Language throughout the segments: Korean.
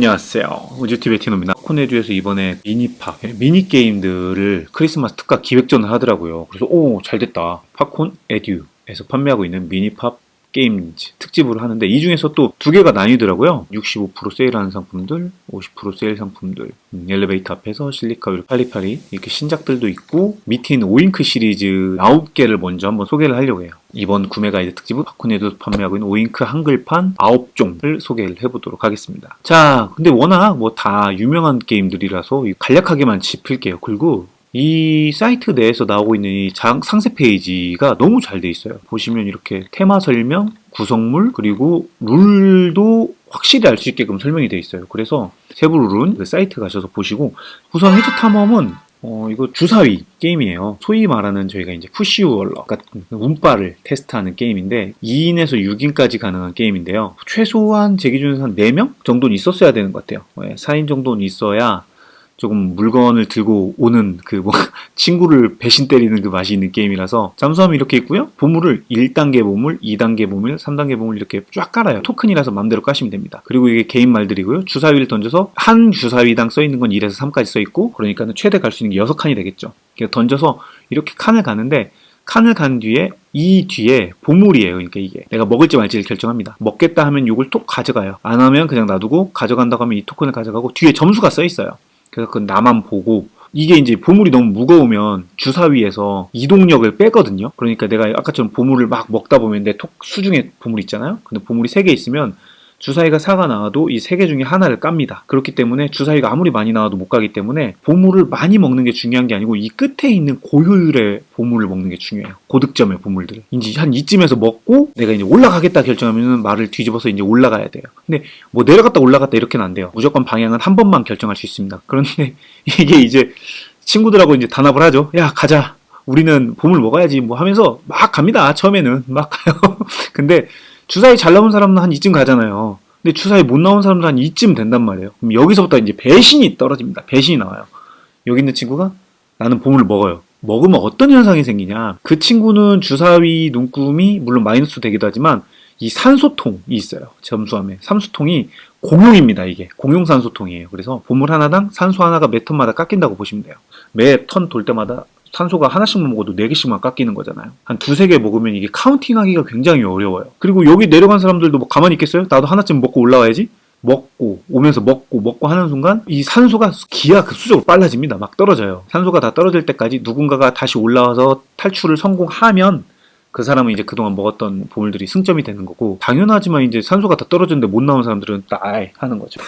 안녕하세요. 우주TV의 티노입니다. 코네듀에서 이번에 미니팝, 미니게임들을 크리스마스 특가 기획전을 하더라고요. 그래서 잘됐다. 팝콘 에듀에서 판매하고 있는 미니팝 게임즈 특집으로 하는데 이 중에서 또 두 개가 나뉘더라고요. 65% 세일하는 상품들, 50% 세일 상품들, 엘리베이터 앞에서 실리카율 팔리팔리 이렇게 신작들도 있고 밑에 있는 오잉크 시리즈 9개를 먼저 한번 소개를 하려고 해요. 이번 구매 가이드 특집은 팝콘에도 판매하고 있는 오잉크 한글판 9종을 소개를 해보도록 하겠습니다. 자, 근데 워낙 뭐 다 유명한 게임들이라서 간략하게만 짚을게요. 그리고 이 사이트 내에서 나오고 있는 이 상세 페이지가 너무 잘 돼 있어요. 보시면 이렇게 테마 설명, 구성물, 그리고 룰도 확실히 알 수 있게끔 설명이 돼 있어요. 그래서 세부 룰은 그 사이트 가셔서 보시고, 우선 해저 탐험은 이거 주사위 게임이에요. 소위 말하는 저희가 이제 푸시유얼러, 그러니까 운빨을 테스트하는 게임인데 2인에서 6인까지 가능한 게임인데요. 최소한 제 기준에서 한 4명 정도는 있었어야 되는 것 같아요. 4인 정도는 있어야 조금 물건을 들고 오는 친구를 배신 때리는 그 맛이 있는 게임이라서 잠수함이 이렇게 있고요. 보물을 1단계 보물, 2단계 보물, 3단계 보물 이렇게 쫙 깔아요. 토큰이라서 맘대로 까시면 됩니다. 그리고 이게 개인 말들이고요. 주사위를 던져서 한 주사위당 써있는 건 1에서 3까지 써있고, 그러니까 최대 갈 수 있는 게 6칸이 되겠죠. 던져서 이렇게 칸을 가는데, 칸을 간 뒤에 이 뒤에 보물이에요. 그러니까 이게 내가 먹을지 말지를 결정합니다. 먹겠다 하면 이걸 톡 가져가요. 안 하면 그냥 놔두고, 가져간다고 하면 이 토큰을 가져가고, 뒤에 점수가 써있어요. 그래서 그 나만 보고, 이게 이제 보물이 너무 무거우면 주사위에서 이동력을 빼거든요. 그러니까 내가 아까처럼 보물을 막 먹다 보면 내 톡 수중에 보물 있잖아요. 근데 보물이 3개 있으면 주사위가 4가 나와도 이 3개 중에 하나를 깝니다. 그렇기 때문에 주사위가 아무리 많이 나와도 못 가기 때문에 보물을 많이 먹는 게 중요한 게 아니고 이 끝에 있는 고효율의 보물을 먹는 게 중요해요. 고득점의 보물들을. 이제 한 이쯤에서 먹고 내가 이제 올라가겠다 결정하면 말을 뒤집어서 이제 올라가야 돼요. 근데 뭐 내려갔다 올라갔다 이렇게는 안 돼요. 무조건 방향은 한 번만 결정할 수 있습니다. 그런데 이게 이제 친구들하고 이제 단합을 하죠. 야, 가자. 우리는 보물 먹어야지. 뭐 하면서 막 갑니다. 처음에는 막 가요. 근데 주사위 잘 나온 사람은 한 이쯤 가잖아요. 근데 주사위 못 나온 사람은 한 이쯤 된단 말이에요. 그럼 여기서부터 이제 배신이 떨어집니다. 배신이 나와요. 여기 있는 친구가 나는 보물을 먹어요. 먹으면 어떤 현상이 생기냐. 그 친구는 주사위 눈금이 물론 마이너스 되기도 하지만 이 산소통이 있어요. 점수함에. 산소통이 공용입니다. 이게 공용 산소통이에요. 그래서 보물 하나당 산소 하나가 매 턴마다 깎인다고 보시면 돼요. 매 턴 돌 때마다 산소가 하나씩만 먹어도 4개씩만 깎이는 거잖아요. 한 2-3개 먹으면 이게 카운팅하기가 굉장히 어려워요. 그리고 여기 내려간 사람들도 뭐 가만히 있겠어요? 나도 하나쯤 먹고 올라와야지? 먹고 오면서 먹고 하는 순간 이 산소가 기하급수적으로 빨라집니다. 막 떨어져요. 산소가 다 떨어질 때까지 누군가가 다시 올라와서 탈출을 성공하면 그 사람은 이제 그동안 먹었던 보물들이 승점이 되는 거고, 당연하지만 이제 산소가 다 떨어졌는데 못 나온 사람들은 따이 하는 거죠.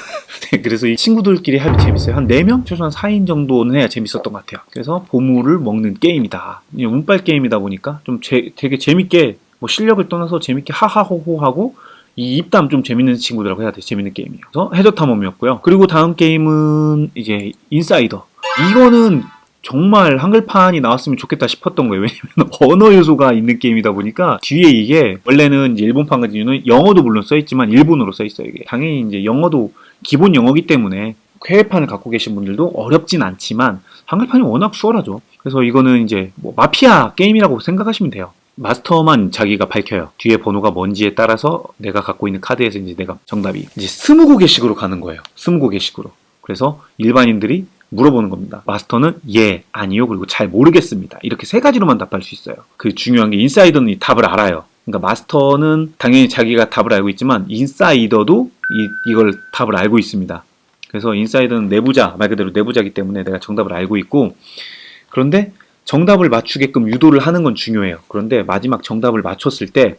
그래서 이 친구들끼리 합이 재밌어요. 한 4명? 최소한 4인 정도는 해야 재밌었던 것 같아요. 그래서 보물을 먹는 게임이다. 운빨 게임이다 보니까 좀 되게 재밌게, 뭐 실력을 떠나서 재밌게 하하호호하고, 이 입담 좀 재밌는 친구들하고 해야 돼. 재밌는 게임이에요. 그래서 해저 탐험이었고요. 그리고 다음 게임은 이제 인사이더. 이거는 정말 한글판이 나왔으면 좋겠다 싶었던 거예요. 왜냐면 언어 요소가 있는 게임이다 보니까 뒤에 이게 원래는 이제 일본판 같은 경우는 영어도 물론 써있지만 일본어로 써있어요. 이게 당연히 이제 영어도 기본 영어기 때문에 해외판을 갖고 계신 분들도 어렵진 않지만 한글판이 워낙 수월하죠. 그래서 이거는 이제 뭐 마피아 게임이라고 생각하시면 돼요. 마스터만 자기가 밝혀요. 뒤에 번호가 뭔지에 따라서 내가 갖고 있는 카드에서 이제 내가 정답이 이제 스무고개식으로 가는 거예요. 스무고개식으로. 그래서 일반인들이 물어보는 겁니다. 마스터는 예, 아니요, 그리고 잘 모르겠습니다. 이렇게 3가지로만 답할 수 있어요. 그 중요한 게 인사이더는 이 답을 알아요. 그러니까 마스터는 당연히 자기가 답을 알고 있지만 인사이더도 이걸 답을 알고 있습니다. 그래서 인사이더는 내부자, 말 그대로 내부자이기 때문에 내가 정답을 알고 있고, 그런데 정답을 맞추게끔 유도를 하는 건 중요해요. 그런데 마지막 정답을 맞췄을 때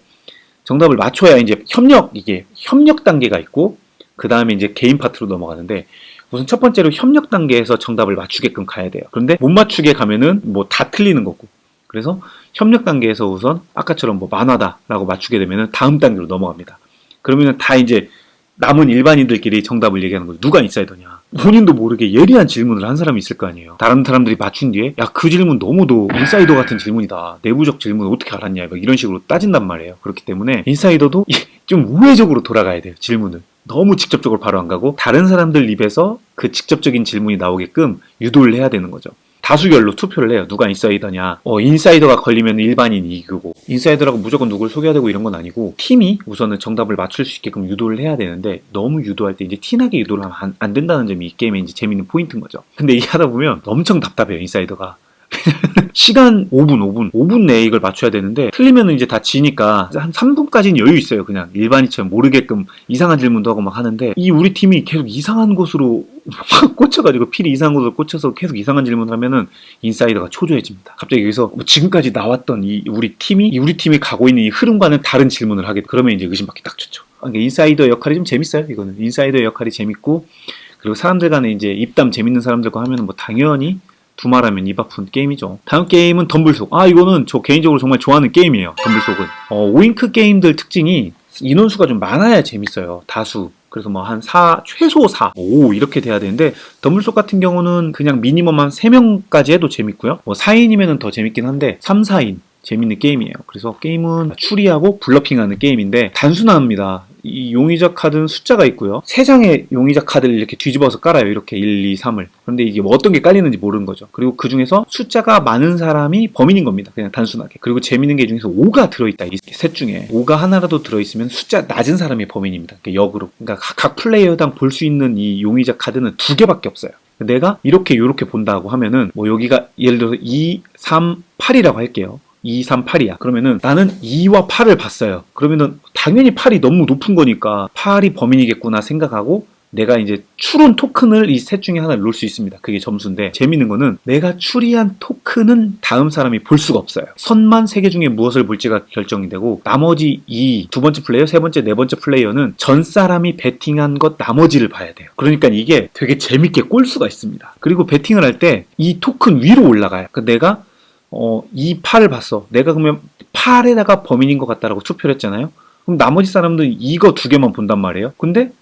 정답을 맞춰야 이제 협력 단계가 있고, 그 다음에 이제 개인 파트로 넘어가는데, 우선 첫 번째로 협력 단계에서 정답을 맞추게끔 가야 돼요. 그런데 못 맞추게 가면은 뭐 다 틀리는 거고. 그래서 협력 단계에서 우선 아까처럼 뭐 만화다라고 맞추게 되면은 다음 단계로 넘어갑니다. 그러면은 다 이제 남은 일반인들끼리 정답을 얘기하는 거죠. 누가 인사이더냐. 본인도 모르게 예리한 질문을 한 사람이 있을 거 아니에요. 다른 사람들이 맞춘 뒤에 야, 그 질문 너무도 인사이더 같은 질문이다. 내부적 질문 어떻게 알았냐. 이런 식으로 따진단 말이에요. 그렇기 때문에 인사이더도 좀 우회적으로 돌아가야 돼요. 질문을. 너무 직접적으로 바로 안 가고 다른 사람들 입에서 그 직접적인 질문이 나오게끔 유도를 해야 되는 거죠. 다수결로 투표를 해요. 누가 인사이더냐. 인사이더가 걸리면 일반인이 이기고, 인사이더라고 무조건 누굴 소개해야 되고 이런 건 아니고, 팀이 우선은 정답을 맞출 수 있게끔 유도를 해야 되는데, 너무 유도할 때 이제 티나게 유도를 하면 안 된다는 점이 이 게임의 이제 재밌는 포인트인 거죠. 근데 이게 하다 보면 엄청 답답해요, 인사이더가. 시간 5분 내에 이걸 맞춰야 되는데, 틀리면 이제 다 지니까 한 3분까지는 여유 있어요. 그냥 일반인처럼 모르게끔 이상한 질문도 하고 막 하는데, 이 우리 팀이 계속 이상한 곳으로 꽂혀가지고, 필이 이상한 곳으로 꽂혀서 계속 이상한 질문을 하면은 인사이더가 초조해집니다. 갑자기 여기서 지금까지 나왔던 이 우리 팀이 가고 있는 이 흐름과는 다른 질문을 하게 돼. 그러면 이제 의심받기 딱 좋죠. 그러니까 인사이더 역할이 좀 재밌어요. 이거는 인사이더 역할이 재밌고, 그리고 사람들 간에 이제 입담 재밌는 사람들과 하면은 뭐 당연히 두말하면 입 아픈 게임이죠. 다음 게임은 덤블속. 이거는 저 개인적으로 정말 좋아하는 게임이에요. 덤블속은. 오잉크 게임들 특징이 인원수가 좀 많아야 재밌어요. 다수. 그래서 뭐 한 최소 4, 5 이렇게 돼야 되는데, 덤블속 같은 경우는 그냥 미니멈 한 3명까지 해도 재밌고요. 뭐 4인이면 더 재밌긴 한데 3, 4인 재밌는 게임이에요. 그래서 게임은 추리하고 블러핑하는 게임인데 단순합니다. 이 용의자 카드는 숫자가 있고요. 3장의 용의자 카드를 이렇게 뒤집어서 깔아요. 이렇게 1, 2, 3을. 그런데 이게 뭐 어떤 게 깔리는지 모르는 거죠. 그리고 그 중에서 숫자가 많은 사람이 범인인 겁니다. 그냥 단순하게. 그리고 재밌는 게 중에서 5가 들어있다. 이 셋 중에 5가 하나라도 들어있으면 숫자 낮은 사람이 범인입니다. 역으로. 그러니까 각 플레이어당 볼 수 있는 이 용의자 카드는 2개밖에 없어요. 내가 이렇게 본다고 하면은 뭐 여기가 예를 들어서 2, 3, 8이라고 할게요. 2, 3, 8이야. 그러면은 나는 2와 8을 봤어요. 그러면은 당연히 8이 너무 높은 거니까 8이 범인이겠구나 생각하고 내가 이제 추론 토큰을 이 셋 중에 하나를 놓을 수 있습니다. 그게 점수인데, 재밌는 거는 내가 추리한 토큰은 다음 사람이 볼 수가 없어요. 선만 3개 중에 무엇을 볼지가 결정이 되고, 나머지 두 번째 플레이어, 세 번째, 네 번째 플레이어는 전 사람이 베팅한 것 나머지를 봐야 돼요. 그러니까 이게 되게 재밌게 꼴 수가 있습니다. 그리고 베팅을 할 때 이 토큰 위로 올라가요. 그러니까 내가 이 8을 봤어. 내가 그러면 8에다가 범인인 것 같다라고 투표를 했잖아요. 그럼 나머지 사람들은 이거 2개만 본단 말이에요. 근데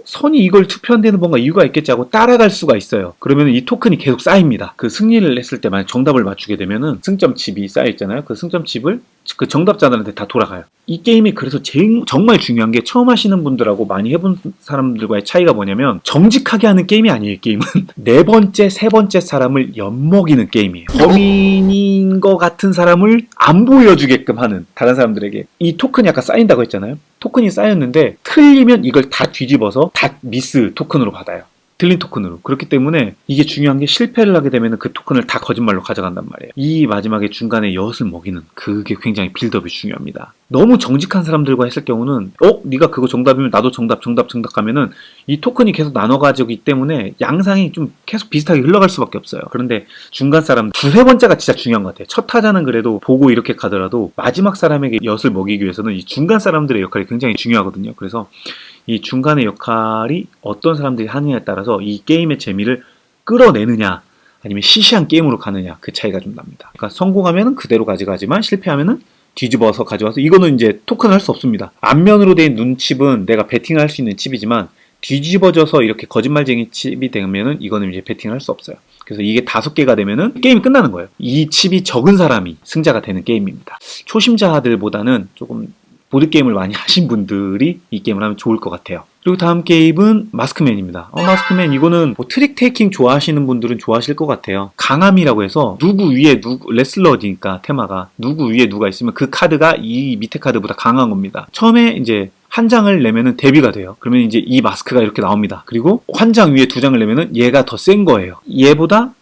선이 이걸 투표한 데는 뭔가 이유가 있겠지 하고 따라갈 수가 있어요. 그러면 이 토큰이 계속 쌓입니다. 그 승리를 했을 때 만약 정답을 맞추게 되면은 승점 칩이 쌓여 있잖아요. 그 승점 칩을 그 정답자들한테 다 돌아가요. 이 게임이 그래서 정말 중요한 게, 처음 하시는 분들하고 많이 해본 사람들과의 차이가 뭐냐면, 정직하게 하는 게임이 아니에요. 이 게임은 네 번째, 세 번째 사람을 엿먹이는 게임이에요. 범인인 것 같은 사람을 안 보여주게끔 하는, 다른 사람들에게. 이 토큰이 아까 쌓인다고 했잖아요. 토큰이 쌓였는데 틀리면 이걸 다 뒤집어서 다 미스 토큰으로 받아요. 틀린 토큰으로. 그렇기 때문에 이게 중요한 게, 실패를 하게 되면 그 토큰을 다 거짓말로 가져간단 말이에요. 이 마지막에 중간에 엿을 먹이는, 그게 굉장히 빌드업이 중요합니다. 너무 정직한 사람들과 했을 경우는 네가 그거 정답이면 나도 정답 하면은 이 토큰이 계속 나눠가지기 때문에 양상이 좀 계속 비슷하게 흘러갈 수밖에 없어요. 그런데 중간 사람 두세 번째가 진짜 중요한 것 같아요. 첫 타자는 그래도 보고 이렇게 가더라도 마지막 사람에게 엿을 먹이기 위해서는 이 중간 사람들의 역할이 굉장히 중요하거든요. 그래서 이 중간의 역할이 어떤 사람들이 하느냐에 따라서 이 게임의 재미를 끌어내느냐 아니면 시시한 게임으로 가느냐, 그 차이가 좀 납니다. 그러니까 성공하면 그대로 가져가지만 실패하면 뒤집어서 가져와서, 이거는 이제 토큰 할 수 없습니다. 앞면으로 된 눈칩은 내가 베팅할 수 있는 칩이지만 뒤집어져서 이렇게 거짓말쟁이 칩이 되면은 이거는 이제 베팅할 수 없어요. 그래서 이게 5개가 되면은 게임이 끝나는 거예요. 이 칩이 적은 사람이 승자가 되는 게임입니다. 초심자들보다는 조금 보드게임을 많이 하신 분들이 이 게임을 하면 좋을 것 같아요. 그리고 다음 게임은 마스크맨입니다. 마스크맨, 이거는 뭐 트릭 테이킹 좋아하시는 분들은 좋아하실 것 같아요. 강함이라고 해서 누구 위에 레슬러니까 테마가 누구 위에 누가 있으면 그 카드가 이 밑에 카드보다 강한 겁니다. 처음에 이제 한 장을 내면은 데뷔가 돼요. 그러면 이제 이 마스크가 이렇게 나옵니다. 그리고 한 장 위에 2장을 내면은 얘가 더 센 거예요. 얘보다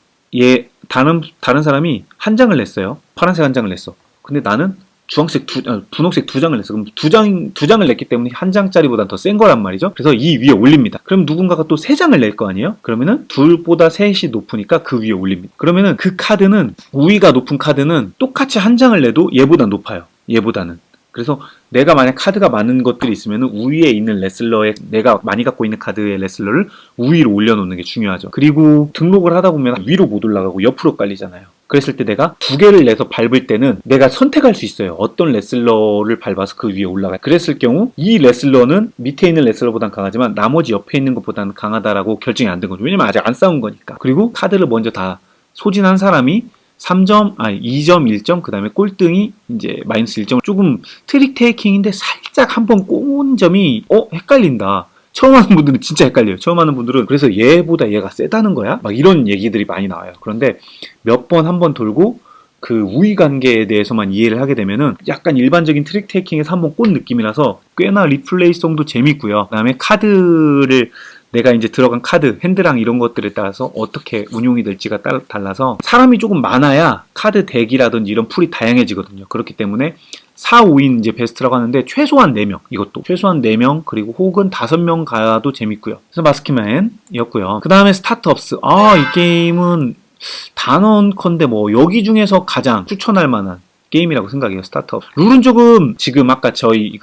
다른 사람이 한 장을 냈어요. 파란색 한 장을 냈어. 근데 나는 분홍색 2장을 냈어. 그럼 2장을 냈기 때문에 한 장짜리보다 더 센 거란 말이죠. 그래서 이 위에 올립니다. 그럼 누군가가 또 3장을 낼 거 아니에요? 그러면은 둘보다 셋이 높으니까 그 위에 올립니다. 그러면은 그 카드는, 우위가 높은 카드는 똑같이 한 장을 내도 얘보다 높아요. 얘보다는. 그래서 내가 만약 카드가 많은 것들이 있으면 우위에 있는 레슬러의, 내가 많이 갖고 있는 카드의 레슬러를 우위로 올려놓는 게 중요하죠. 그리고 등록을 하다 보면 위로 못 올라가고 옆으로 깔리잖아요. 그랬을 때 내가 2개를 내서 밟을 때는 내가 선택할 수 있어요. 어떤 레슬러를 밟아서 그 위에 올라가요. 그랬을 경우 이 레슬러는 밑에 있는 레슬러보단 강하지만 나머지 옆에 있는 것보다는 강하다라고 결정이 안 된 거죠. 왜냐면 아직 안 싸운 거니까. 그리고 카드를 먼저 다 소진한 사람이 2점, 1점, 그 다음에 꼴등이 이제 마이너스 1점. 조금 트릭 테이킹인데 살짝 한번 꼬은 점이 헷갈린다. 처음 하는 분들은 진짜 헷갈려요. 처음 하는 분들은 그래서 얘보다 얘가 세다는 거야? 막 이런 얘기들이 많이 나와요. 그런데 몇 번 한 번 돌고 그 우위 관계에 대해서만 이해를 하게 되면은 약간 일반적인 트릭 테이킹에서 한번 꼰 느낌이라서 꽤나 리플레이성도 재밌고요. 그다음에 카드를 내가 이제 들어간 카드, 핸드랑 이런 것들에 따라서 어떻게 운용이 될지가 달라서 사람이 조금 많아야 카드 덱이라든지 이런 풀이 다양해지거든요. 그렇기 때문에 4, 5인 이제 베스트라고 하는데 최소한 4명, 이것도 최소한 4명 그리고 혹은 5명 가도 재밌고요. 그래서 마스크맨이었고요. 그 다음에 스타트업스. 이 게임은 단언컨대 뭐 여기 중에서 가장 추천할 만한 게임이라고 생각해요. 스타트업. 룰은 조금 지금 아까 저희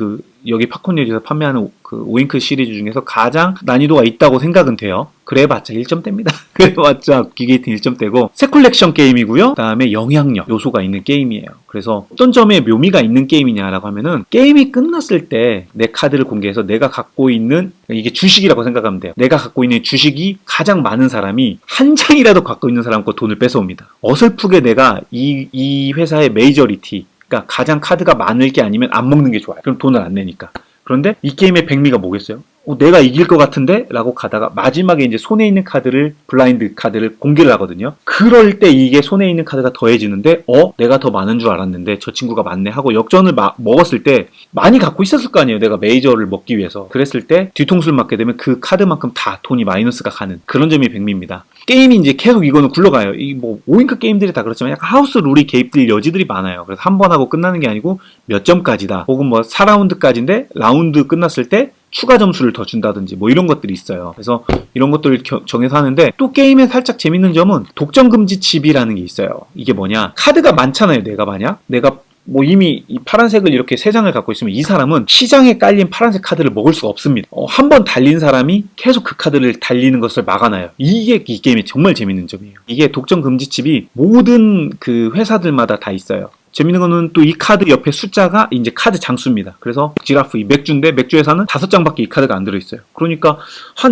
여기 팝콘리에서 판매하는 그 오잉크 시리즈 중에서 가장 난이도가 있다고 생각은 돼요. 그래봤자 1점대입니다. 그래봤자 기게이트는 1점대고 새 컬렉션 게임이고요. 그 다음에 영향력 요소가 있는 게임이에요. 그래서 어떤 점에 묘미가 있는 게임이냐라고 하면은 게임이 끝났을 때 내 카드를 공개해서 내가 갖고 있는 이게 주식이라고 생각하면 돼요. 내가 갖고 있는 주식이 가장 많은 사람이 한 장이라도 갖고 있는 사람 거 돈을 뺏어옵니다. 어설프게 내가 이 회사의 메이저리티 그러니까 가장 카드가 많을 게 아니면 안 먹는 게 좋아요. 그럼 돈을 안 내니까. 그런데 이 게임의 백미가 뭐겠어요? 내가 이길 것 같은데? 라고 가다가 마지막에 이제 손에 있는 카드를 블라인드 카드를 공개를 하거든요. 그럴 때 이게 손에 있는 카드가 더해지는데 내가 더 많은 줄 알았는데 저 친구가 많네 하고 역전을 먹었을 때 많이 갖고 있었을 거 아니에요. 내가 메이저를 먹기 위해서. 그랬을 때 뒤통수를 맞게 되면 그 카드만큼 다 돈이 마이너스가 가는 그런 점이 백미입니다. 게임이 이제 계속 이거는 굴러가요. 이 뭐 오잉크 게임들이 다 그렇지만 약간 하우스 룰이 개입될 여지들이 많아요. 그래서 한 번 하고 끝나는 게 아니고 몇 점까지다. 혹은 뭐 4라운드까지인데 라운드 끝났을 때 추가 점수를 더 준다든지 뭐 이런 것들이 있어요. 그래서 이런 것들을 정해서 하는데 또 게임에 살짝 재밌는 점은 독점 금지 칩이라는 게 있어요. 이게 뭐냐? 카드가 많잖아요. 내가 뭐 이미 이 파란색을 이렇게 3장을 갖고 있으면 이 사람은 시장에 깔린 파란색 카드를 먹을 수가 없습니다. 한 번 달린 사람이 계속 그 카드를 달리는 것을 막아놔요. 이게 이 게임의 정말 재밌는 점이에요. 이게 독점 금지 칩이 모든 그 회사들마다 다 있어요. 재밌는 거는 또 이 카드 옆에 숫자가 이제 카드 장수입니다. 그래서 지라프 이 맥주인데 맥주 회사는 5장밖에 이 카드가 안 들어있어요. 그러니까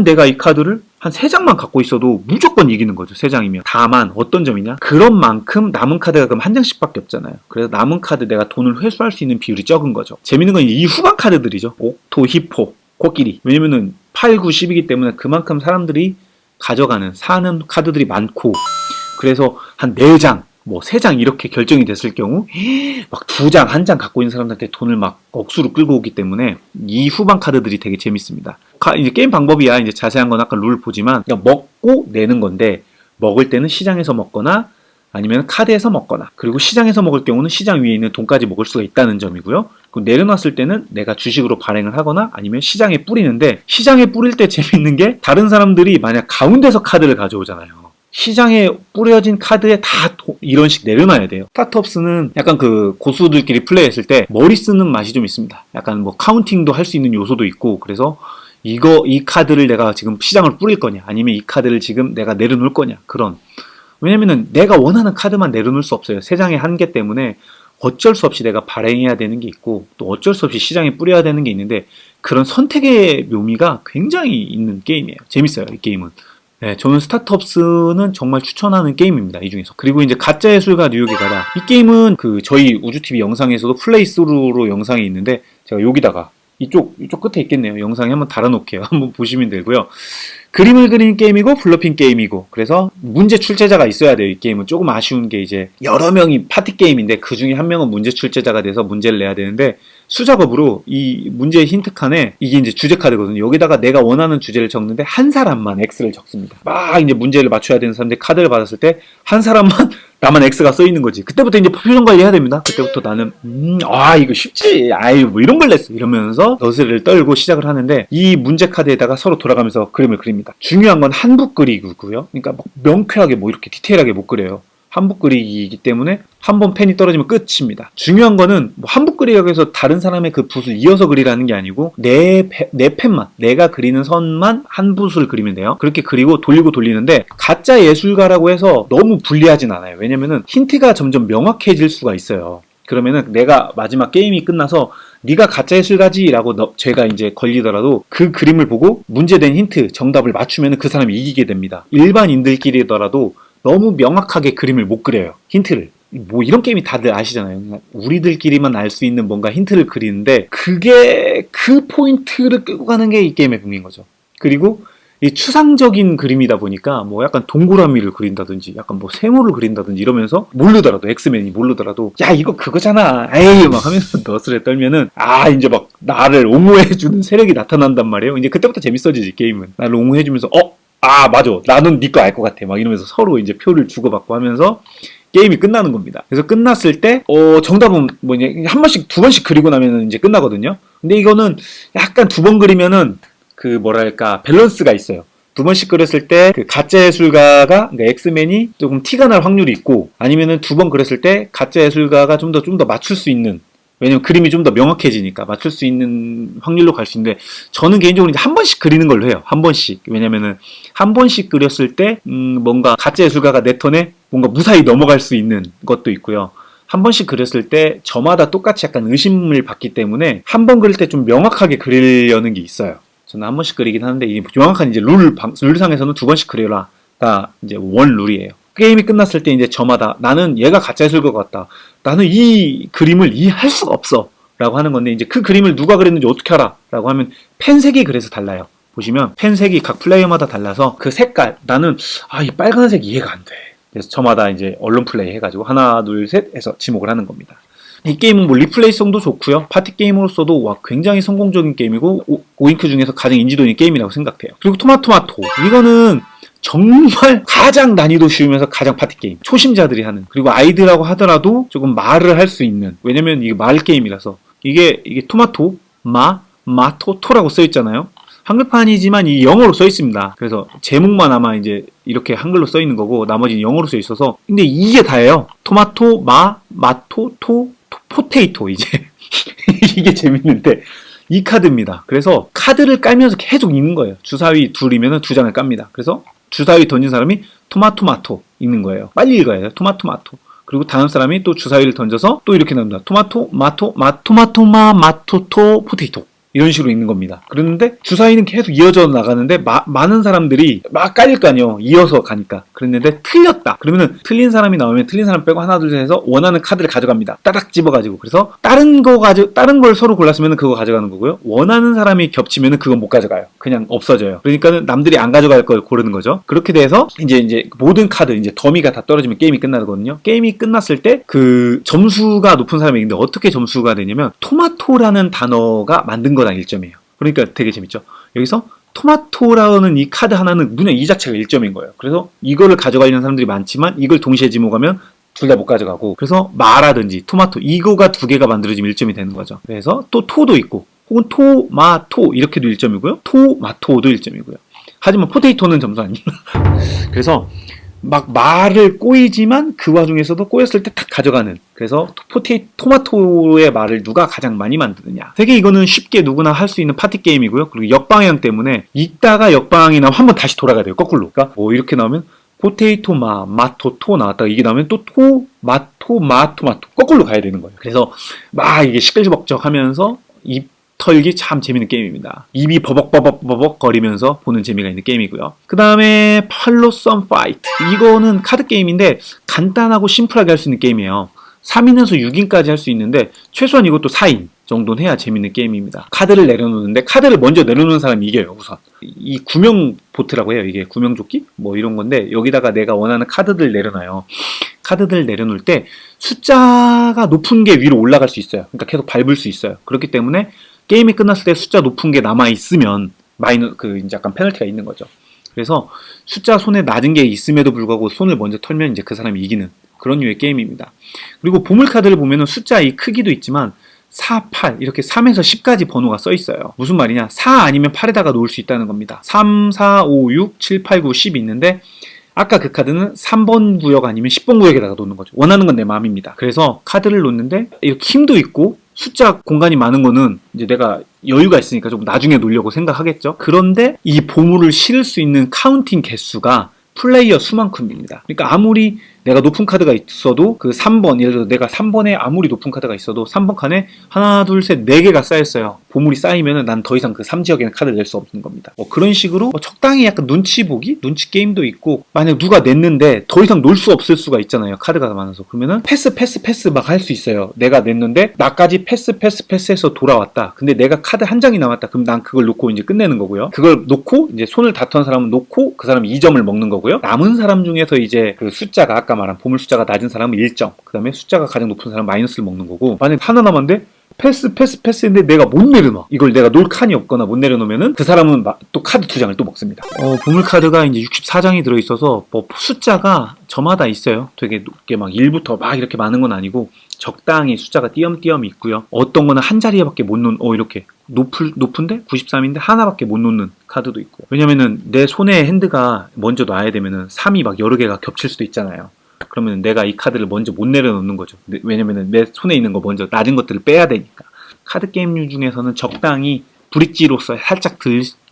내가 이 카드를 한 3장만 갖고 있어도 무조건 이기는 거죠. 3장이면. 다만 어떤 점이냐? 그런 만큼 남은 카드가 그럼 한 장씩밖에 없잖아요. 그래서 남은 카드 내가 돈을 회수할 수 있는 비율이 적은 거죠. 재밌는 건 이 후반 카드들이죠. 옥토, 히포, 코끼리. 왜냐면은 8, 9, 10이기 때문에 그만큼 사람들이 가져가는 사는 카드들이 많고 그래서 한 4장 뭐 3장 이렇게 결정이 됐을 경우 막 2장, 1장 갖고 있는 사람들한테 돈을 막 억수로 끌고 오기 때문에 이 후반 카드들이 되게 재밌습니다. 이제 게임 방법이야 이제 자세한 건 아까 룰 보지만 그냥 먹고 내는 건데 먹을 때는 시장에서 먹거나 아니면 카드에서 먹거나 그리고 시장에서 먹을 경우는 시장 위에 있는 돈까지 먹을 수가 있다는 점이고요. 그럼 내려놨을 때는 내가 주식으로 발행을 하거나 아니면 시장에 뿌리는데 시장에 뿌릴 때 재밌는 게 다른 사람들이 만약 가운데서 카드를 가져오잖아요. 시장에 뿌려진 카드에 다 이런 식 내려놔야 돼요. 스타트업스는 약간 그 고수들끼리 플레이했을 때 머리 쓰는 맛이 좀 있습니다. 약간 뭐 카운팅도 할 수 있는 요소도 있고 그래서 이 카드를 내가 지금 시장을 뿌릴 거냐 아니면 이 카드를 지금 내가 내려놓을 거냐 그런 왜냐면은 내가 원하는 카드만 내려놓을 수 없어요. 3장의 한계 때문에 어쩔 수 없이 내가 발행해야 되는 게 있고 또 어쩔 수 없이 시장에 뿌려야 되는 게 있는데 그런 선택의 묘미가 굉장히 있는 게임이에요. 재밌어요. 이 게임은. 네, 저는 스타트업스는 정말 추천하는 게임입니다. 이 중에서. 그리고 이제 가짜 예술가 뉴욕에 가다. 이 게임은 그 저희 우주TV 영상에서도 플레이스루로 영상이 있는데 제가 여기다가 이쪽 끝에 있겠네요. 영상에 한번 달아놓을게요. 한번 보시면 되고요. 그림을 그리는 게임이고 블러핑 게임이고 그래서 문제 출제자가 있어야 돼요. 이 게임은 조금 아쉬운 게 이제 여러 명이 파티 게임인데 그 중에 한 명은 문제 출제자가 돼서 문제를 내야 되는데 수작업으로 이 문제 힌트 칸에 이게 이제 주제 카드거든요. 여기다가 내가 원하는 주제를 적는데 한 사람만 X를 적습니다. 막 이제 문제를 맞춰야 되는 사람들 카드를 받았을 때 한 사람만 나만 X가 써 있는 거지. 그때부터 이제 표정 관리해야 됩니다. 그때부터 나는 이거 쉽지. 뭐 이런 걸 냈어. 이러면서 너스를 떨고 시작을 하는데 이 문제 카드에다가 서로 돌아가면서 그림을 그립니다. 중요한 건 한붓 그리고요. 그러니까 막 명쾌하게 뭐 이렇게 디테일하게 못 그려요. 한붓 그리기이기 때문에 한 번 펜이 떨어지면 끝입니다. 중요한 거는 뭐 한붓 그리라고 해서 다른 사람의 그 붓을 이어서 그리라는 게 아니고 내 펜만 내가 그리는 선만 한 붓을 그리면 돼요. 그렇게 그리고 돌리고 돌리는데 가짜 예술가라고 해서 너무 불리하진 않아요. 왜냐면은 힌트가 점점 명확해질 수가 있어요. 그러면은 내가 마지막 게임이 끝나서 네가 가짜 예술가지라고 제가 이제 걸리더라도 그 그림을 보고 문제된 힌트 정답을 맞추면 그 사람이 이기게 됩니다. 일반인들끼리더라도 너무 명확하게 그림을 못 그려요. 힌트를. 뭐 이런 게임이 다들 아시잖아요. 그냥 우리들끼리만 알 수 있는 뭔가 힌트를 그리는데 그게 그 포인트를 끌고 가는 게 이 게임의 묘미인 거죠. 그리고 이 추상적인 그림이다 보니까 뭐 약간 동그라미를 그린다든지 약간 뭐 세모를 그린다든지 이러면서 모르더라도 엑스맨이 모르더라도 야 이거 그거잖아 에이 막 하면서 너스레 떨면은 아 이제 막 나를 옹호해주는 세력이 나타난단 말이에요. 이제 그때부터 재밌어지지 게임은. 나를 옹호해주면서 아 맞아 나는 네 거 알 것 같아 막 이러면서 서로 이제 표를 주고받고 하면서 게임이 끝나는 겁니다. 그래서 끝났을 때 정답은 뭐냐 한 번씩 두 번씩 그리고 나면 이제 끝나거든요. 근데 이거는 약간 두 번 그리면은 그 뭐랄까 밸런스가 있어요. 두 번씩 그렸을 때 그 가짜 예술가가 그러니까 엑스맨이 조금 티가 날 확률이 있고 아니면은 두 번 그렸을 때 가짜 예술가가 좀 더 맞출 수 있는 왜냐면 그림이 좀 더 명확해지니까 맞출 수 있는 확률로 갈 수 있는데 저는 개인적으로 이제 한 번씩 그리는 걸로 해요. 한 번씩. 왜냐면은 한 번씩 그렸을 때 뭔가 가짜 예술가가 내 턴에 뭔가 무사히 넘어갈 수 있는 것도 있고요. 한 번씩 그렸을 때 저마다 똑같이 약간 의심을 받기 때문에 한 번 그릴 때 좀 명확하게 그리려는 게 있어요. 저는 한 번씩 그리긴 하는데 이 명확한 이제 룰상에서는 두 번씩 그려라가 이제 원 룰이에요. 게임이 끝났을 때 이제 저마다 나는 얘가 가짜 예술가 같다. 나는 이 그림을 이해할 수가 없어. 라고 하는 건데 이제 그 그림을 누가 그렸는지 어떻게 알아? 라고 하면 펜색이 그래서 달라요. 보시면 펜색이 각 플레이어마다 달라서 그 색깔 나는 이 빨간색 이해가 안 돼. 그래서 저마다 이제 언론 플레이 해가지고 하나 둘 셋 해서 지목을 하는 겁니다. 이 게임은 뭐 리플레이성도 좋고요. 파티 게임으로서도 굉장히 성공적인 게임이고 오잉크 중에서 가장 인지도 있는 게임이라고 생각해요. 그리고 토마토마토 이거는 정말 가장 난이도 쉬우면서 가장 파티 게임 초심자들이 하는 그리고 아이들하고 하더라도 조금 말을 할 수 있는 왜냐면 이게 말 게임이라서 이게 토마토 마토토라고 써 있잖아요. 한글판이지만 이 영어로 써 있습니다. 그래서 제목만 아마 이제 이렇게 한글로 써 있는 거고 나머지는 영어로 써 있어서 근데 이게 다예요. 토마토 마토토 포테이토 이제 이게 재밌는데 이 카드입니다. 그래서 카드를 깔면서 계속 읽는 거예요. 주사위 둘이면 두 장을 깝니다. 그래서 주사위 던진 사람이 토마토마토 읽는 거예요. 빨리 읽어야 돼요. 토마토마토. 그리고 다음 사람이 또 주사위를 던져서 또 이렇게 나옵니다. 토마토 마토토 포테이토 이런 식으로 읽는 겁니다. 그런데 주사위는 계속 이어져 나가는데 많은 사람들이 막 깔릴 거 아니에요. 이어서 가니까. 그랬는데 틀렸다. 그러면은 틀린 사람이 나오면 틀린 사람 빼고 하나 둘 셋 해서 원하는 카드를 가져갑니다. 따닥 집어가지고. 그래서 다른 걸 서로 골랐으면 그거 가져가는 거고요. 원하는 사람이 겹치면 그건 못 가져가요. 그냥 없어져요. 그러니까는 남들이 안 가져갈 걸 고르는 거죠. 그렇게 돼서 이제 모든 카드 이제 더미가 다 떨어지면 게임이 끝나거든요. 게임이 끝났을 때 그 점수가 높은 사람이 있는데 어떻게 점수가 되냐면 토마토라는 단어가 만든 거다 1점이에요. 그러니까 되게 재밌죠. 여기서 토마토라는 이 카드 하나는 그냥 이 자체가 1점인 거예요. 그래서 이거를 가져가려는 사람들이 많지만 이걸 동시에 지목하면 둘 다 못 가져가고 그래서 마라든지 토마토 이거가 두 개가 만들어지면 1점이 되는 거죠. 그래서 또 토도 있고 혹은 토마토 이렇게도 1점이고요. 토마토도 1점이고요. 하지만 포테이토는 점수 아니에요. 그래서 막 말을 꼬이지만 그 와중에서도 꼬였을 때 탁 가져가는 그래서 토마토의 말을 누가 가장 많이 만드느냐 되게 이거는 쉽게 누구나 할 수 있는 파티 게임이고요. 그리고 역방향 때문에 읽다가 역방향이 나오면 한번 다시 돌아가야 돼요. 거꾸로. 그러니까 뭐 이렇게 나오면 포테이토 마토토 나왔다가 이게 나오면 또 마토 거꾸로 가야 되는 거예요. 그래서 막 이게 시끌벅적 하면서 입 털기 참 재밌는 게임입니다. 입이 버벅 거리면서 보는 재미가 있는 게임이고요. 그 다음에 팔로썸 파이트 이거는 카드 게임인데 간단하고 심플하게 할 수 있는 게임이에요. 3인에서 6인까지 할 수 있는데 최소한 이것도 4인 정도는 해야 재밌는 게임입니다. 카드를 내려놓는데 카드를 먼저 내려놓는 사람이 이겨요. 우선 이 구명 보트라고 해요. 이게 구명조끼 뭐 이런 건데 여기다가 내가 원하는 카드들 내려놔요. 카드들 내려놓을 때 숫자가 높은 게 위로 올라갈 수 있어요. 그러니까 계속 밟을 수 있어요. 그렇기 때문에 게임이 끝났을 때 숫자 높은 게 남아있으면 이제 약간 페널티가 있는 거죠. 그래서 숫자 손에 낮은 게 있음에도 불구하고 손을 먼저 털면 이제 그 사람이 이기는 그런 류의 게임입니다. 그리고 보물카드를 보면은 숫자 이 크기도 있지만 4, 8 이렇게 3에서 10까지 번호가 써 있어요. 무슨 말이냐 4 아니면 8에다가 놓을 수 있다는 겁니다. 3, 4, 5, 6, 7, 8, 9, 10 있는데 아까 그 카드는 3번 구역 아니면 10번 구역에다가 놓는 거죠. 원하는 건 내 마음입니다. 그래서 카드를 놓는데 이렇게 힘도 있고 숫자 공간이 많은 거는 이제 내가 여유가 있으니까 좀 나중에 놓으려고 생각하겠죠. 그런데 이 보물을 실을 수 있는 카운팅 개수가 플레이어 수만큼입니다. 그러니까 아무리 내가 높은 카드가 있어도 그 3번, 예를 들어 내가 3번에 아무리 높은 카드가 있어도 3번 칸에 하나, 둘, 셋, 4개가 쌓였어요. 보물이 쌓이면은 난 더 이상 그 3지역에는 카드를 낼 수 없는 겁니다. 그런 식으로 적당히 약간 눈치 보기? 눈치 게임도 있고, 만약 누가 냈는데 더 이상 놀 수 없을 수가 있잖아요. 카드가 많아서. 그러면은 패스 막 할 수 있어요. 내가 냈는데 나까지 패스해서 돌아왔다. 근데 내가 카드 한 장이 남았다. 그럼 난 그걸 놓고 이제 끝내는 거고요. 그걸 놓고 이제 손을 다투는 사람은 놓고 그 사람은 2점을 먹는 거고요. 남은 사람 중에서 이제 그 숫자가 아까 말한 보물 숫자가 낮은 사람은 1점, 그 다음에 숫자가 가장 높은 사람은 마이너스를 먹는 거고, 만약 하나 남았는데 패스인데 내가 못 내려놔. 이걸 내가 놓을 칸이 없거나 못 내려놓으면은 그 사람은 또 카드 2장을 또 먹습니다. 보물 카드가 이제 64장이 들어있어서 뭐 숫자가 저마다 있어요. 되게 높게 막 1부터 막 이렇게 많은 건 아니고 적당히 숫자가 띄엄띄엄 있고요. 어떤 거는 한 자리에밖에 못 놓는, 이렇게 높은데 93인데 하나밖에 못 놓는 카드도 있고요. 왜냐면은 내 손에 핸드가 먼저 놔야 되면은 3이 막 여러 개가 겹칠 수도 있잖아요. 그러면 내가 이 카드를 먼저 못 내려놓는 거죠. 왜냐면은 내 손에 있는 거 먼저 낮은 것들을 빼야 되니까. 카드 게임류 중에서는 적당히 브릿지로서 살짝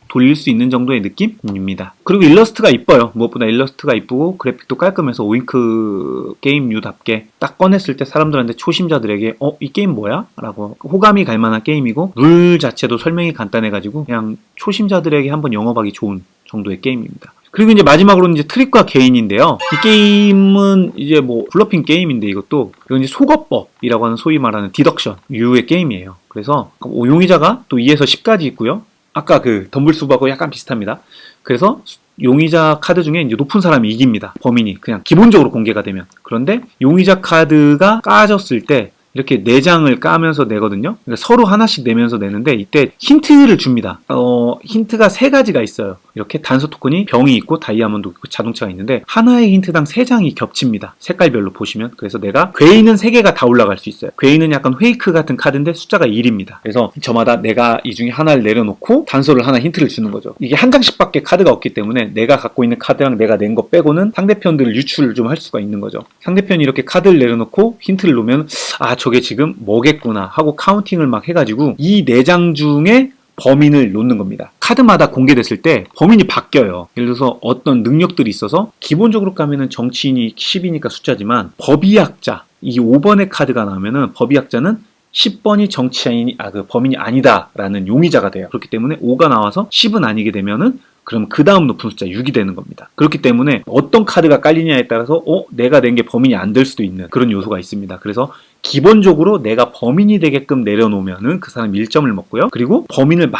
돌릴 수 있는 정도의 느낌입니다. 그리고 일러스트가 이뻐요. 무엇보다 일러스트가 이쁘고 그래픽도 깔끔해서 오잉크 게임류답게 딱 꺼냈을 때 사람들한테, 초심자들에게 이 게임 뭐야? 라고 호감이 갈 만한 게임이고, 룰 자체도 설명이 간단해가지고 그냥 초심자들에게 한번 영업하기 좋은 정도의 게임입니다. 그리고 이제 마지막으로는 이제 트릭과 개인인데요. 이 게임은 이제 뭐 블러핑 게임인데, 이건 이제 속어법이라고 하는 소위 말하는 디덕션 유의 게임이에요. 그래서 용의자가 또 2에서 10까지 있고요. 아까 그 덤블수하고 약간 비슷합니다. 그래서 용의자 카드 중에 이제 높은 사람이 이깁니다. 범인이 그냥 기본적으로 공개가 되면. 그런데 용의자 카드가 까졌을 때 이렇게 4장을 까면서 내거든요. 그러니까 서로 하나씩 내면서 내는데, 이때 힌트를 줍니다. 힌트가 3가지가 있어요. 이렇게 단서 토큰이 병이 있고 다이아몬드 있고 자동차가 있는데, 하나의 힌트당 3장이 겹칩니다. 색깔별로 보시면. 그래서 내가 괴인은 3개가 다 올라갈 수 있어요. 괴인은 약간 페이크 같은 카드인데 숫자가 1입니다. 그래서 저마다 내가 이 중에 하나를 내려놓고 단서를 하나 힌트를 주는 거죠. 이게 한 장씩밖에 카드가 없기 때문에 내가 갖고 있는 카드랑 내가 낸 거 빼고는 상대편들을 유출을 좀 할 수가 있는 거죠. 상대편이 이렇게 카드를 내려놓고 힌트를 놓으면 저게 지금 뭐겠구나 하고 카운팅을 막 해가지고 이 4장 중에 범인을 놓는 겁니다. 카드마다 공개됐을 때 범인이 바뀌어요. 예를 들어서 어떤 능력들이 있어서, 기본적으로 까면은 정치인이 10이니까 숫자지만, 법의학자, 이 5번의 카드가 나오면은 법의학자는 10번이 그 범인이 아니다라는 용의자가 돼요. 그렇기 때문에 5가 나와서 10은 아니게 되면은, 그럼 그 다음 높은 숫자 6이 되는 겁니다. 그렇기 때문에 어떤 카드가 깔리냐에 따라서 내가 낸 게 범인이 안 될 수도 있는 그런 요소가 있습니다. 그래서 기본적으로 내가 범인이 되게끔 내려놓으면은 그 사람 1점을 먹고요. 그리고 범인을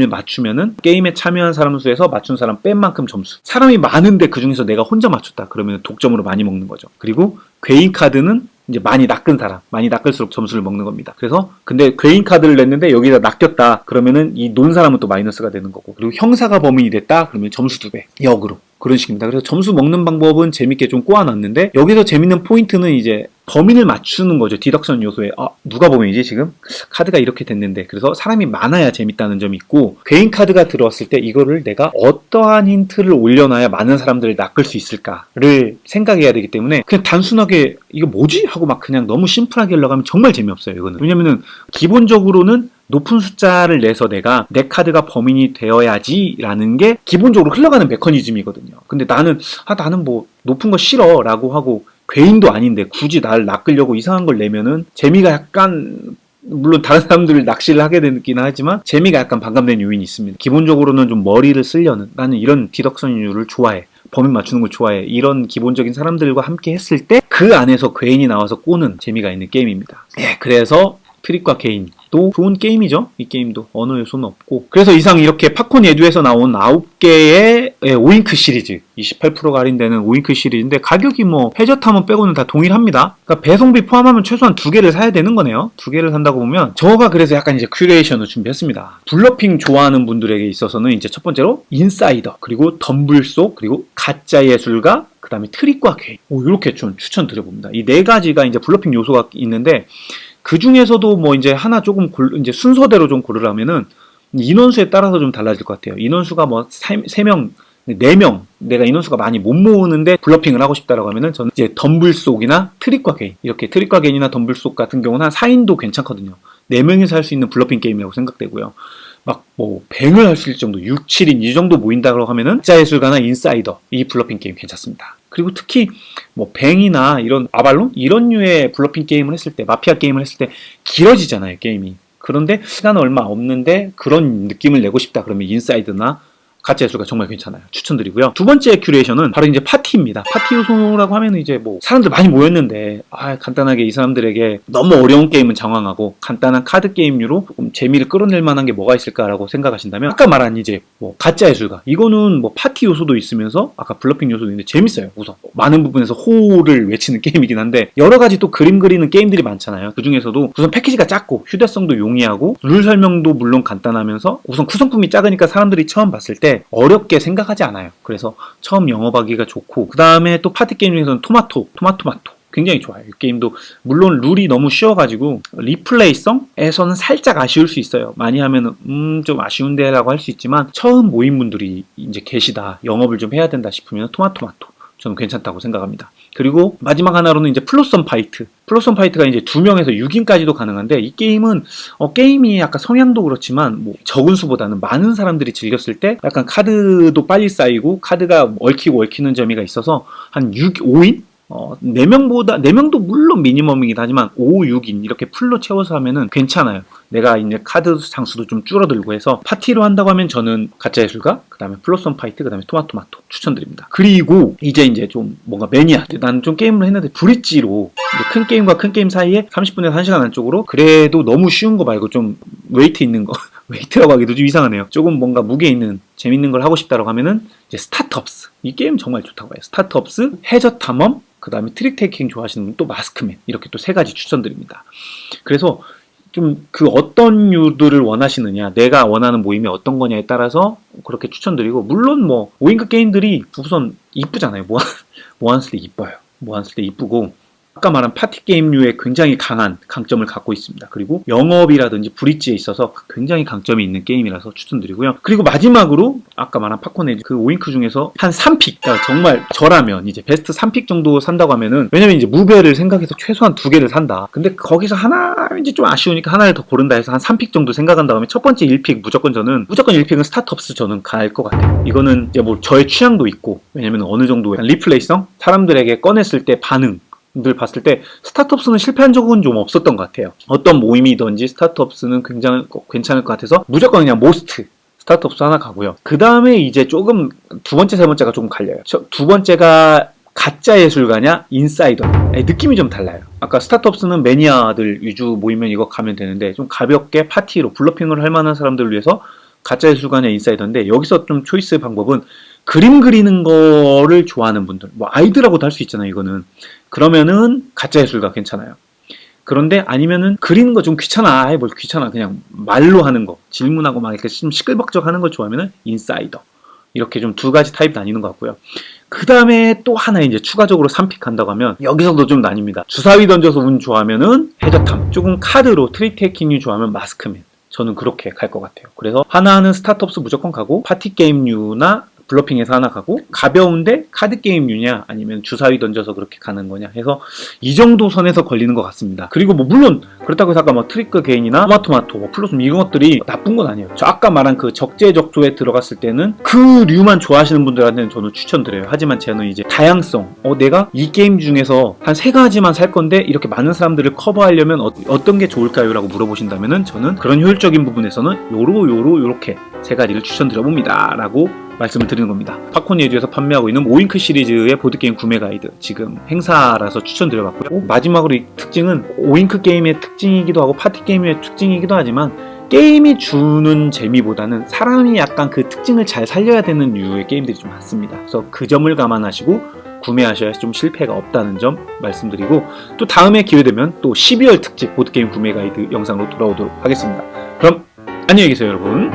맞추면은 게임에 참여한 사람 수에서 맞춘 사람 뺀 만큼 점수. 사람이 많은데 그 중에서 내가 혼자 맞췄다 그러면 독점으로 많이 먹는 거죠. 그리고 괴인 카드는 이제 많이 낚은 사람, 많이 낚을수록 점수를 먹는 겁니다. 그래서 근데 괴인 카드를 냈는데 여기다 낚였다 그러면은 이 논 사람은 또 마이너스가 되는 거고, 그리고 형사가 범인이 됐다 그러면 점수 2배, 역으로. 그런 식입니다. 그래서 점수 먹는 방법은 재밌게 좀 꼬아놨는데, 여기서 재밌는 포인트는 이제 범인을 맞추는 거죠. 디덕션 요소에 누가 범인이지 지금? 카드가 이렇게 됐는데. 그래서 사람이 많아야 재밌다는 점이 있고, 괴인 카드가 들어왔을 때 이거를 내가 어떠한 힌트를 올려놔야 많은 사람들을 낚을 수 있을까를 생각해야 되기 때문에, 그냥 단순하게 이거 뭐지? 하고 막 그냥 너무 심플하게 올라가면 정말 재미없어요. 이거는. 왜냐면은 기본적으로는 높은 숫자를 내서 내가 내 카드가 범인이 되어야지 라는 게 기본적으로 흘러가는 메커니즘이거든요. 근데 나는 뭐 높은 거 싫어 라고 하고 괴인도 아닌데 굳이 나를 낚으려고 이상한 걸 내면은 재미가 약간, 물론 다른 사람들을 낚시를 하게 되긴 하지만 재미가 약간 반감되는 요인이 있습니다. 기본적으로는 좀 머리를 쓰려는, 나는 이런 디덕션류를 좋아해, 범인 맞추는 걸 좋아해, 이런 기본적인 사람들과 함께 했을 때 그 안에서 괴인이 나와서 꼬는 재미가 있는 게임입니다. 그래서 트릭과 개인도 좋은 게임이죠. 이 게임도 언어 요소는 없고. 그래서 이상 이렇게 팝콘 에듀에서 나온 9개의 오잉크 시리즈, 28%가 할인되는 오잉크 시리즈인데, 가격이 뭐 해저탐험 빼고는 다 동일합니다. 그러니까 배송비 포함하면 최소한 2개를 사야 되는 거네요. 2개를 산다고 보면, 저가 그래서 약간 이제 큐레이션을 준비했습니다. 블러핑 좋아하는 분들에게 있어서는 이제 첫 번째로 인사이더, 그리고 덤블속, 그리고 가짜 예술가, 그 다음에 트릭과 개인, 이렇게 좀 추천드려봅니다. 이 4가지가 이제 블러핑 요소가 있는데, 그 중에서도 뭐 이제 하나 조금 이제 순서대로 좀 고르라면은 인원수에 따라서 좀 달라질 것 같아요. 인원수가 뭐 3명, 4명, 내가 인원수가 많이 못 모으는데 블러핑을 하고 싶다라고 하면은 저는 이제 덤블속이나 트릭과 개인, 이렇게 트릭과 개인이나 덤블속 같은 경우는 한 4인도 괜찮거든요. 4명이서 할 수 있는 블러핑 게임이라고 생각되고요. 막 뭐 뱅을 할 수 있을 정도, 6, 7인 이 정도 모인다고 하면은 가짜 예술가나 인사이더, 이 블러핑 게임 괜찮습니다. 그리고 특히 뭐 뱅이나 이런 아발론 이런 류의 블러핑 게임을 했을 때, 마피아 게임을 했을 때 길어지잖아요, 게임이. 그런데 시간은 얼마 없는데 그런 느낌을 내고 싶다 그러면 인사이드나 가짜 예술가 정말 괜찮아요. 추천드리고요. 두 번째 큐레이션은 바로 이제 파티입니다. 파티 요소라고 하면 이제 뭐 사람들 많이 모였는데 간단하게 이 사람들에게 너무 어려운 게임은 장황하고 간단한 카드 게임류로 조금 재미를 끌어낼 만한 게 뭐가 있을까라고 생각하신다면 아까 말한 이제 뭐 가짜 예술가 이거는 뭐 파티 요소도 있으면서 아까 블러핑 요소도 있는데 재밌어요. 우선 많은 부분에서 호를 외치는 게임이긴 한데 여러 가지 또 그림 그리는 게임들이 많잖아요. 그 중에서도 우선 패키지가 작고 휴대성도 용이하고 룰 설명도 물론 간단하면서 우선 구성품이 작으니까 사람들이 처음 봤을 때 어렵게 생각하지 않아요. 그래서 처음 영업하기가 좋고 그 다음에 또 파티 게임 중에서는 토마토 굉장히 좋아요. 이 게임도 물론 룰이 너무 쉬워가지고 리플레이성에서는 살짝 아쉬울 수 있어요. 많이 하면은 좀 아쉬운데 라고 할 수 있지만 처음 모인 분들이 이제 계시다 영업을 좀 해야 된다 싶으면 토마토 저는 괜찮다고 생각합니다. 그리고 마지막 하나로는 이제 플로썸 파이트. 플로썸 파이트가 이제 2명에서 6인까지도 가능한데 이 게임은 게임이 약간 성향도 그렇지만 뭐 적은 수보다는 많은 사람들이 즐겼을 때 약간 카드도 빨리 쌓이고 카드가 얽히는 재미가 있어서 한 5인? 4명도 물론 미니멈이긴 하지만 5, 6인 이렇게 풀로 채워서 하면은 괜찮아요. 내가 이제 카드 장수도 좀 줄어들고 해서 파티로 한다고 하면 저는 가짜 예술가, 그 다음에 플로썸 파이트, 그 다음에 토마토 추천드립니다. 그리고 이제 좀 뭔가 매니아. 나는 좀 게임을 했는데 브릿지로 이제 큰 게임과 큰 게임 사이에 30분에서 1시간 안쪽으로 그래도 너무 쉬운 거 말고 좀 웨이트 있는 거 웨이트라고 하기도 좀 이상하네요. 조금 뭔가 무게 있는 재밌는 걸 하고 싶다고 하면은 이제 스타트업스. 이 게임 정말 좋다고 해요. 스타트업스, 해저 탐험, 그 다음에 트릭 테이킹 좋아하시는 분 또 마스크맨 이렇게 또 3가지 추천드립니다. 그래서 좀 그 어떤 류들을 원하시느냐 내가 원하는 모임이 어떤 거냐에 따라서 그렇게 추천드리고 물론 뭐 5인급 게임들이 우선 이쁘잖아요. 모았을 때 이뻐요. 모았을 때 이쁘고 아까 말한 파티 게임류에 굉장히 강한 강점을 갖고 있습니다. 그리고 영업이라든지 브릿지에 있어서 굉장히 강점이 있는 게임이라서 추천드리고요. 그리고 마지막으로 아까 말한 팝콘의 그 5잉크 중에서 한 3픽, 그러니까 정말 저라면 이제 베스트 3픽 정도 산다고 하면은 왜냐면 이제 무배를 생각해서 최소한 2개를 산다. 근데 거기서 하나 왠지 좀 아쉬우니까 하나를 더 고른다 해서 한 3픽 정도 생각한다고 하면 첫 번째 1픽 무조건 1픽은 스타트업스 저는 갈 것 같아요. 이거는 이제 뭐 저의 취향도 있고 왜냐면 어느 정도 리플레이성, 사람들에게 꺼냈을 때 반응 들 봤을 때 스타트업스는 실패한 적은 좀 없었던 것 같아요. 어떤 모임이든지 스타트업스는 굉장히 괜찮을 것 같아서 무조건 그냥 모스트 스타트업스 하나 가고요. 그 다음에 이제 조금 두 번째, 세 번째가 조금 갈려요. 두 번째가 가짜 예술가냐 인사이더 느낌이 좀 달라요. 아까 스타트업스는 매니아들 위주 모이면 이거 가면 되는데 좀 가볍게 파티로 블러핑을 할 만한 사람들을 위해서 가짜 예술가냐 인사이더인데 여기서 좀 초이스 방법은 그림 그리는 거를 좋아하는 분들 뭐 아이들하고도 할 수 있잖아요. 이거는 그러면은 가짜 예술가 괜찮아요. 그런데 아니면은 그리는 거 좀 귀찮아. 뭘 귀찮아. 그냥 말로 하는 거 질문하고 막 이렇게 좀 시끌벅적 하는 걸 좋아하면은 인사이더 이렇게 좀 2가지 타입 나뉘는 것 같고요. 그 다음에 또 하나 이제 추가적으로 3픽 한다고 하면 여기서도 좀 나뉩니다. 주사위 던져서 운 좋아하면은 해저탐, 조금 카드로 트릭 테이킹이 좋아하면 마스크맨. 저는 그렇게 갈 것 같아요. 그래서 하나는 스타트업스 무조건 가고 파티 게임류나 블러핑에서 하나 가고 가벼운데 카드 게임류냐 아니면 주사위 던져서 그렇게 가는 거냐 해서 이 정도 선에서 걸리는 것 같습니다. 그리고 뭐 물론 그렇다고 해서 아까 뭐 트리크 게인이나 토마토, 뭐 플러스 이런 것들이 나쁜 건 아니에요. 저 아까 말한 그 적재적소에 들어갔을 때는 그 류만 좋아하시는 분들한테는 저는 추천드려요. 하지만 저는 이제 다양성, 내가 이 게임 중에서 한 3가지만 살 건데 이렇게 많은 사람들을 커버하려면 어떤 게 좋을까요? 라고 물어보신다면은 저는 그런 효율적인 부분에서는 요렇게 3가지를 추천드려 봅니다. 라고 말씀을 드리는 겁니다. 팝콘 예주에서 판매하고 있는 5잉크 시리즈의 보드게임 구매 가이드 지금 행사라서 추천드려봤고요. 마지막으로 이 특징은 5잉크 게임의 특징이기도 하고 파티 게임의 특징이기도 하지만 게임이 주는 재미보다는 사람이 약간 그 특징을 잘 살려야 되는 류의 게임들이 좀 많습니다. 그래서 그 점을 감안하시고 구매하셔야 좀 실패가 없다는 점 말씀드리고 또 다음에 기회되면 또 12월 특집 보드게임 구매 가이드 영상으로 돌아오도록 하겠습니다. 그럼 안녕히 계세요 여러분.